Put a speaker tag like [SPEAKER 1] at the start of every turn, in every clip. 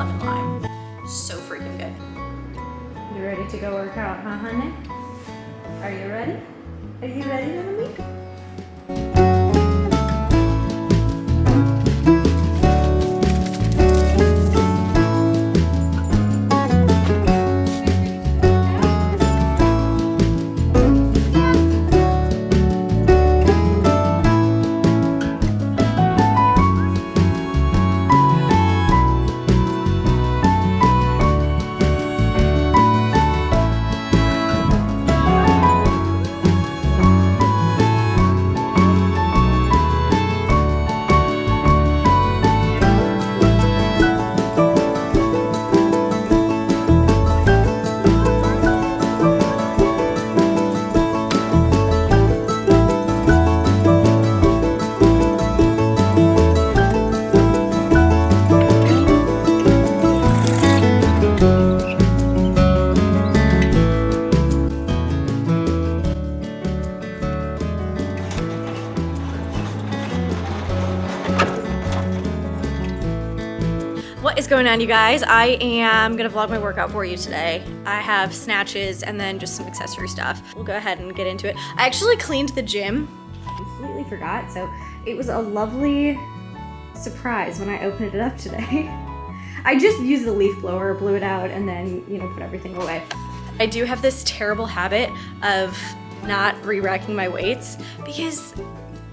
[SPEAKER 1] lemon lime. So freaking good. You ready to go work out, huh, honey? Are you ready? Are you ready, little me? What is going on, you guys? I am gonna vlog my workout for you today. I have snatches and then just some accessory stuff. We'll go ahead and get into it. I actually cleaned the gym. Completely forgot, so it was a lovely surprise when I opened it up today. I just used the leaf blower, blew it out, and then, you know, put everything away. I do have this terrible habit of not re-racking my weights because,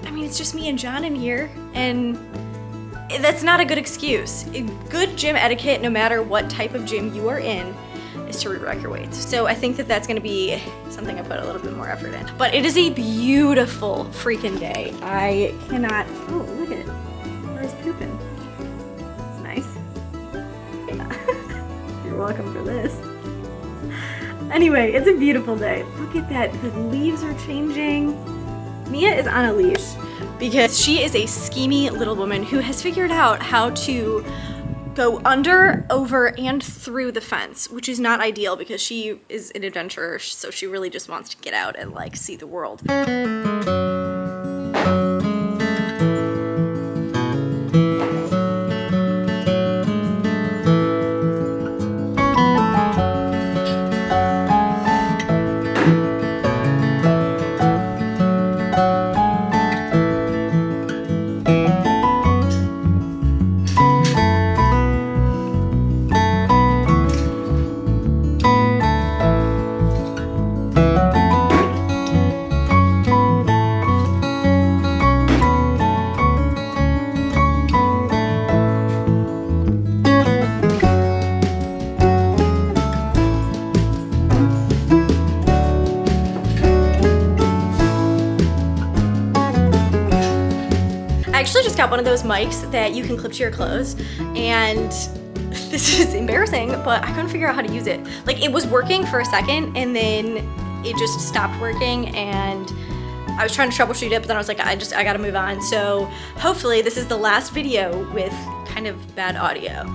[SPEAKER 1] I mean, it's just me and John in here, and that's not a good excuse. Good gym etiquette, no matter what type of gym you are in, is to re-rack your weights. So I think that that's gonna be something I put a little bit more effort in. But it is a beautiful freaking day. I cannot, oh, look at it. Where's pooping? That's nice. Yeah. You're welcome for this. Anyway, it's a beautiful day. Look at that, the leaves are changing. Mia is on a leash because she is a schemy little woman who has figured out how to go under, over, and through the fence, which is not ideal because she is an adventurer, so she really just wants to get out and like see the world. I actually just got one of those mics that you can clip to your clothes, and this is embarrassing, but I couldn't figure out how to use it. Like, it was working for a second, and then it just stopped working, and I was trying to troubleshoot it, but then I was like, I gotta move on. So hopefully this is the last video with kind of bad audio.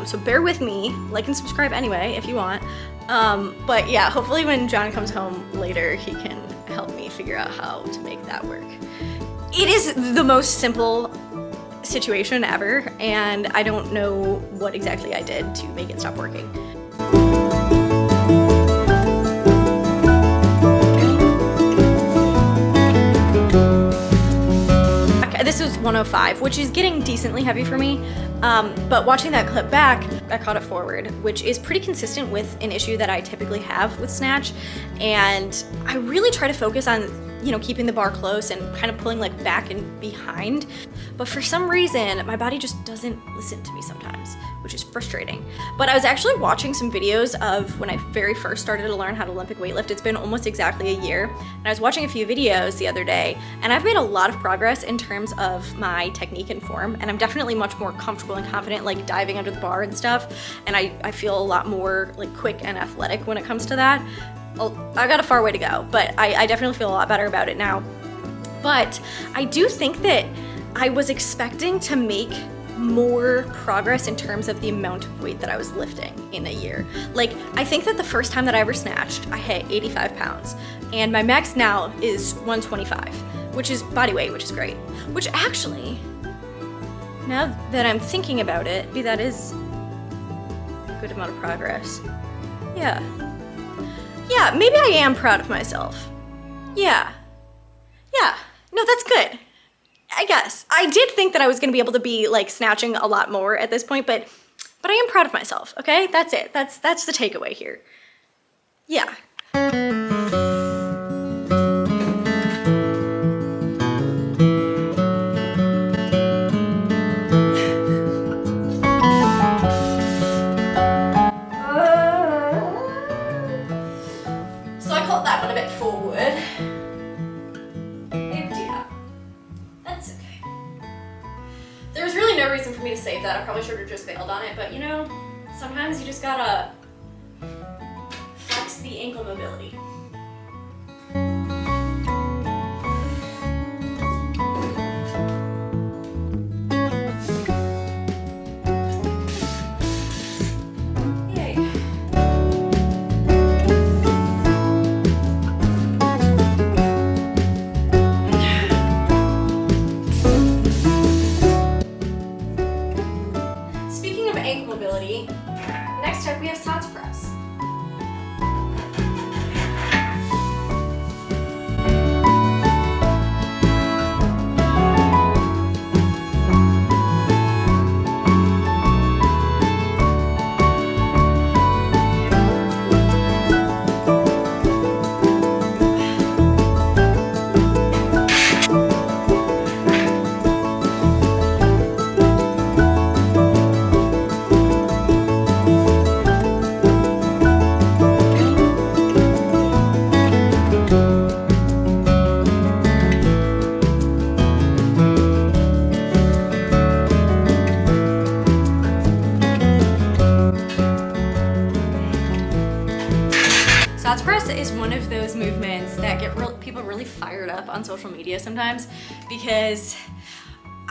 [SPEAKER 1] So bear with me, like and subscribe anyway if you want. But yeah, hopefully when John comes home later, he can help me figure out how to make that work. It is the most simple situation ever, and I don't know what exactly I did to make it stop working. This was 105, which is getting decently heavy for me, but watching that clip back, I caught it forward, which is pretty consistent with an issue that I typically have with Snatch, and I really try to focus on, you know, keeping the bar close and kind of pulling like back and behind, but for some reason my body just doesn't listen to me sometimes, which is frustrating. But I was actually watching some videos of when I very first started to learn how to Olympic weightlift. It's been almost exactly a year, and I was watching a few videos the other day, and I've made a lot of progress in terms of my technique and form, and I'm definitely much more comfortable and confident like diving under the bar and stuff, and I feel a lot more like quick and athletic when it comes to that. Well, I got a far way to go, but I definitely feel a lot better about it now. But I do think that I was expecting to make more progress in terms of the amount of weight that I was lifting in a year. Like, I think that the first time that I ever snatched, I hit 85 pounds, and my max now is 125, which is body weight, which is great. Which actually, now that I'm thinking about it, that is good amount of progress. Yeah. Yeah, maybe I am proud of myself. Yeah. Yeah. No, that's good. I guess. I did think that I was gonna be able to be like snatching a lot more at this point, but I am proud of myself, okay? That's it. That's the takeaway here. Yeah. So I caught that one a bit forward. Oh dear. That's okay. There was really no reason for me to save that. I probably should have just bailed on it, but you know, sometimes you just gotta flex the ankle mobility. Next up, we have Snatch press. Snatch press is one of those movements that get people really fired up on social media sometimes, because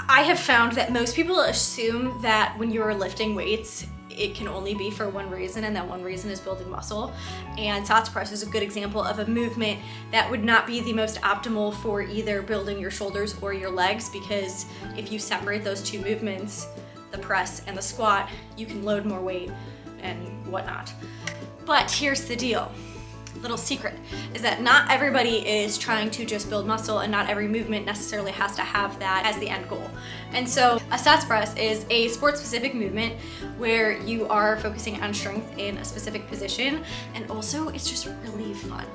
[SPEAKER 1] I have found that most people assume that when you're lifting weights, it can only be for one reason, and that one reason is building muscle. And Snatch press is a good example of a movement that would not be the most optimal for either building your shoulders or your legs, because if you separate those two movements, the press and the squat, you can load more weight and whatnot. But here's the deal. Little secret is that not everybody is trying to just build muscle, and not every movement necessarily has to have that as the end goal. And so a Snatch press is a sport-specific movement where you are focusing on strength in a specific position, and also it's just really fun.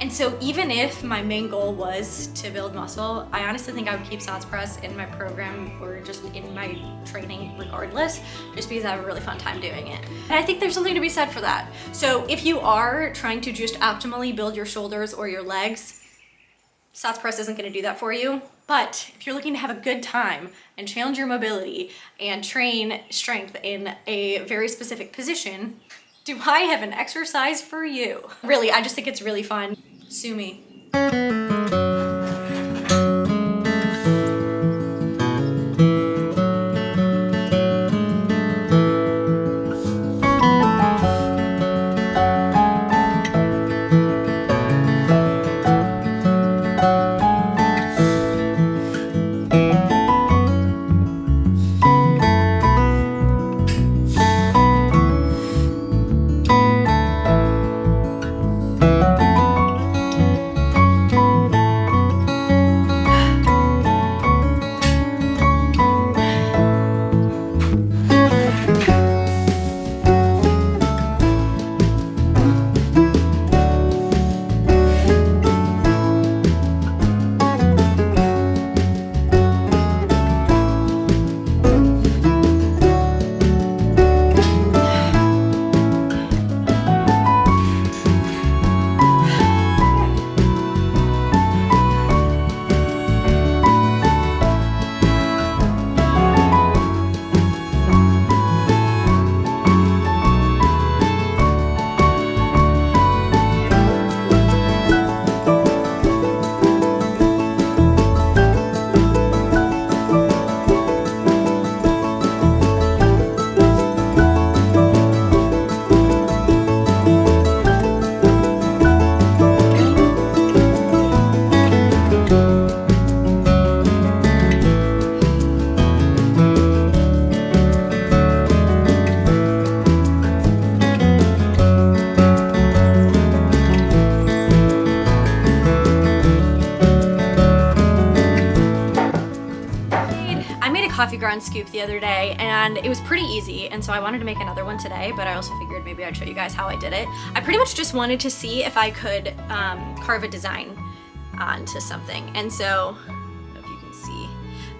[SPEAKER 1] And so even if my main goal was to build muscle, I honestly think I would keep Snatch press in my program or just in my training regardless, just because I have a really fun time doing it. And I think there's something to be said for that. So if you are trying to just optimally build your shoulders or your legs, Snatch press isn't gonna do that for you. But if you're looking to have a good time and challenge your mobility and train strength in a very specific position, do I have an exercise for you? Really, I just think it's really fun. Sue me. coffee ground scoop the other day, and it was pretty easy, and so I wanted to make another one today, but I also figured maybe I'd show you guys how I did it. I pretty much just wanted to see if I could carve a design onto something, and so, I don't know if you can see,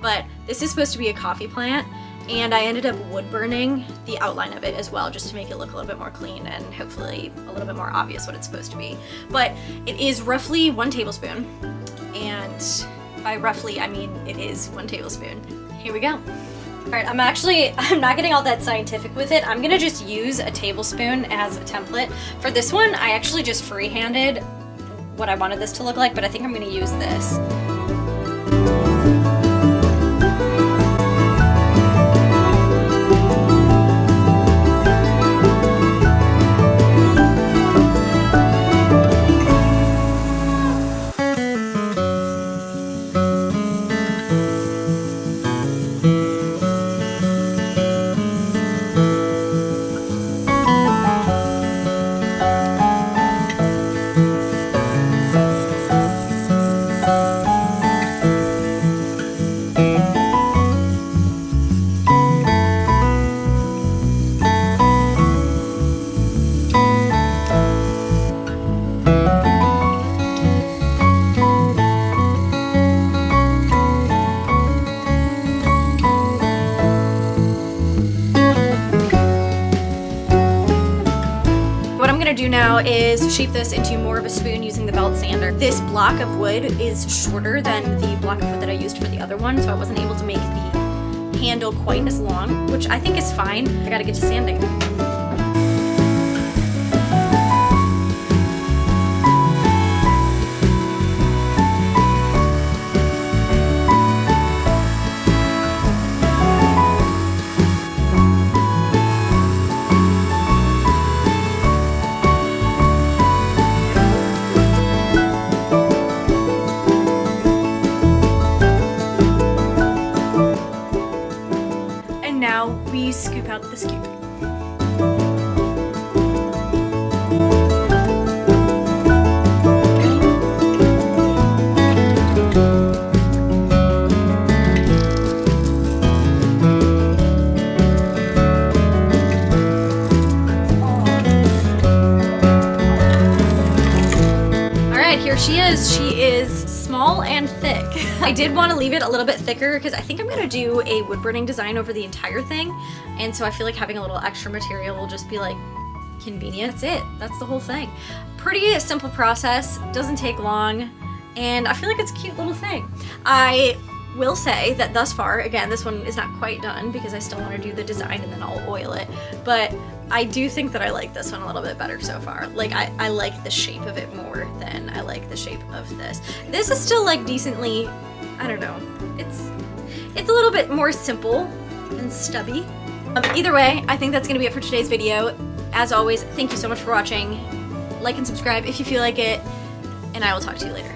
[SPEAKER 1] but this is supposed to be a coffee plant, and I ended up wood burning the outline of it as well, just to make it look a little bit more clean and hopefully a little bit more obvious what it's supposed to be. But it is roughly 1 tablespoon, and by roughly, I mean it is 1 tablespoon. Here we go. All right, I'm not getting all that scientific with it. I'm gonna just use a tablespoon as a template. For this one, I actually just freehanded what I wanted this to look like, but I think I'm gonna use this. Do now is shape this into more of a spoon using the belt sander. This block of wood is shorter than the block of wood that I used for the other one, so I wasn't able to make the handle quite as long, which I think is fine. I gotta get to sanding. Now we scoop out the scoop. Alright, here she is. She is small and thick. I did want to leave it a little bit thicker because I think I'm going to do a wood burning design over the entire thing, and so I feel like having a little extra material will just be like convenient. That's it. That's the whole thing. Pretty simple process, doesn't take long, and I feel like it's a cute little thing. I will say that thus far, again, this one is not quite done because I still want to do the design and then I'll oil it, but I do think that I like this one a little bit better so far. Like, I like the shape of it more than I like the shape of this. This is still like decently, I don't know, it's a little bit more simple and stubby. Either way, I think that's gonna be it for today's video. As always, thank you so much for watching. Like and subscribe if you feel like it, and I will talk to you later.